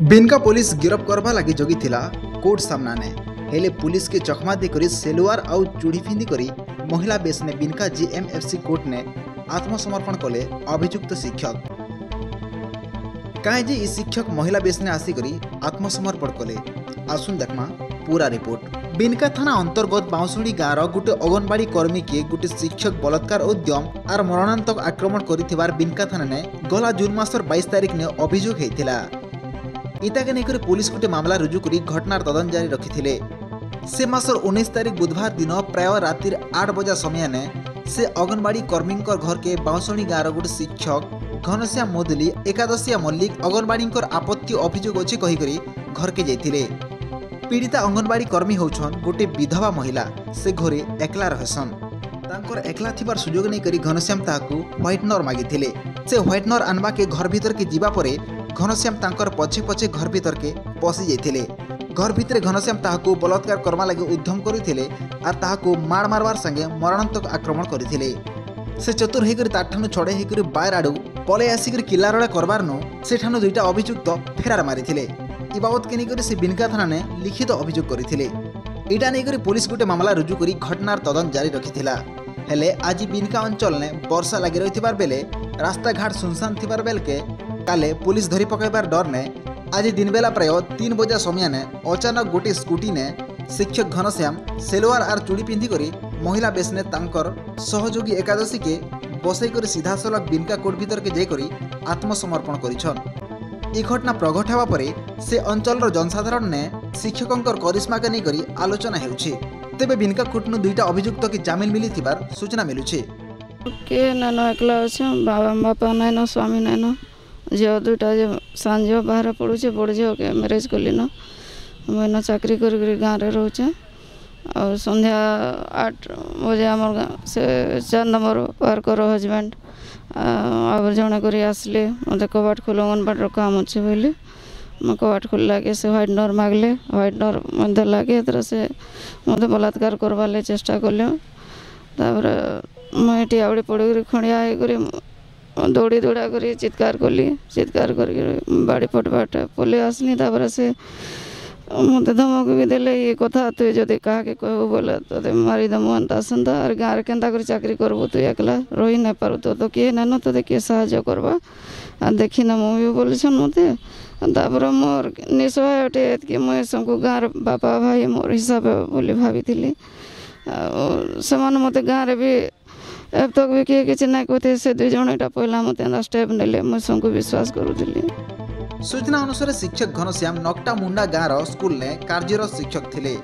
बिनका police गिरफ करवा लगी जगी थिला कोर्ट सामना ने हेले पुलिस के चकमा देकर सेलुआर आउ चूड़ी फिंदी करी महिला बेस ने बिनका जीएमएफसी कोर्ट ने आत्मसमर्पण कले अभियुक्त शिक्षक कहीं शिक्षक महिला बेस ने आसिक आत्मसमर्पण कले आसुन देखमा पूरा रिपोर्ट। बिनका थाना अंतर्गत बाउंसुड़ी गाँव गोटे अंगनवाड़ी कर्मी के गोटे शिक्षक बलात्कार उद्यम और मरणांतक आक्रमण कर बिनका थाना ने गला जून मासर 22 तारिख ने अभियोग होता इताके नहीं पुलिस गोटे मामला रुजु कर घटनार तदन जारी रखी से मासर 19 तारिख बुधवार दिन प्राय रातिर 8 बजा समय ने से अंगनवाड़ी कर्मी घर के बाउंसुड़ी गाँव गोटे शिक्षक घनश्याम मोदली एकादशिया मल्लिक अंगनवाड़ी आपत्ति अभियोग अच्छे कहीकि घर के जाइए। पीड़िता अंगनवाड़ी कर्मी होछन गोटे विधवा महिला से घरे एकला रहसन तांकर एकला थिबार सुजोग नहीं करी घनश्याम ताहाकू व्हाइटनर मागिथिले से व्हाइटनर आनबा के घर भीतर के जीवा परे घनश्याम तांकर पछे पछे घर भीतर के पसी जाइथिले। घर भीतर घनश्याम ताहाकू बलात्कार करवा लगे उद्यम करिथिले और ताहाकू मार मारवार संगे मरणांतक आक्रमण करिथिले। से चतुर होकर ताठानु छड़े होकर बायर आड़ू पले आसिक किलारड़ा करबार नो सेठानु दुईटा अभियुक्त फेरार मारिथिले। इ बाबद के नहीं से बिनका थाना ने लिखित अभियोग करथिले। इटा नहीं पुलिस गोटे मामला रुजु करी घटनार तदन जारी रखिथिला। हेले आज बिनका अंचल ने वर्षा लगी रही बेले रास्ता घाट सुनसान थिबार बेल के काले पुलिस धरी पकाइबार डर ने आज दिन बेला प्राय 3 बजा समय ने अचानक गोटे स्कूटी ने शिक्षक घनश्याम सेलवार आर चूड़ी पिंधि करी महिला बेस ने तांकर सहयोगी एकादशी के बसई कर सीधा सलख बिनका कोर्ट भीतर के जाइकरी आत्मसमर्पण करिछन। ई घटना प्रघट होगा परे से अंचल जनसाधारण ने शिक्षकों करिश्मा के नहीं आलोचना हेउछि। तेबे बिनका कोर्ट नु दुईटा अभियुक्त के जामिन मिली थिबार सूचना मिलुछि। के नानो एकला अछि बापा नाइनो स्वामी नाइनो झियो दुईटा जे सांझ बाहर पड़ुछे बड़ झियो के मैरेज कलिनो मैंने चाकरी कर गाँव रे रोचे और संध्या 8 बजे आमर से 4 नंबर पार्कर हजबैंड आबर जड़े कर आसले मत कबाट खोल अंगनवाड़ी काम अच्छे बोली मैं कबाट खोल के से व्हाइटनर मागले व्हाइटनर मत लगे तरह से मत बलात्कार करवाले चेष्टा कले मुझे आवड़ी पड़ खड़िया कर दौड़ी दौड़ा कर चित्कार कली चित्कार कर बाड़ी पटबाट पलि आसली से मत धमक भी देले ये कथा तु जदि कहा के कहबो बोले तो मारिदमु अंता संता और गाँव केन्ता कर चाकरी करबो तु एकला रही नहीं पारु तो किए नानो तो किए साहाଯ୍य करबा आ देखी ना मु भी बोलछन मते तापर मोर निसहाय अटे कि मुझे सबको गाँव बापा भाई मोर हिसाब बोली भाभी समान मत गाँव भी अब तक भी किए कि ना कहते से 2 जन एटा पहला मत स्टेप नेले मुझे सबको विश्वास करूली। सूचना अनुसार शिक्षक घनश्याम नकटा मुंडा गाँव स्कूल ने कार्यरत शिक्षक थिले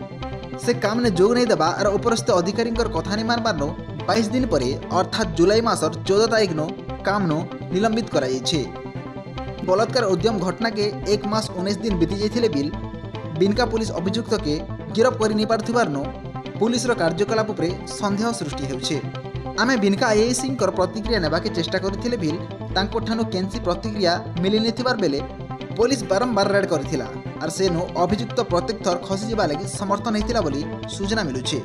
से काम ने जोग नहीं देबा और उपरस्थ अधिकारी कथा नहीं मानबार 22 दिन पर अर्थात जुलाई मासर 14 तारिख नो काम नो निलंबित कराई। बलात्कार उद्यम घटना के 1 मास 19 दिन बीती जाइथिले बिल बिनका पुलिस अभियुक्त के गिरफ कर नहीं पारथिबार नो पुलिस कार्यकलाप उपरे संदेह सृष्टि हेउछे। आमे बिनका आईआईसी प्रतिक्रिया नेबा के चेष्टा करथिले बिल तांको ठानु केंसी प्रतिक्रिया मिली नथिबार बेले पुलिस बारंबार रेड करथिला और सेनु अभियुक्त प्रत्येक थर खसी जिबा लागि समर्थन हेतिला बोली सूचना मिलुछि।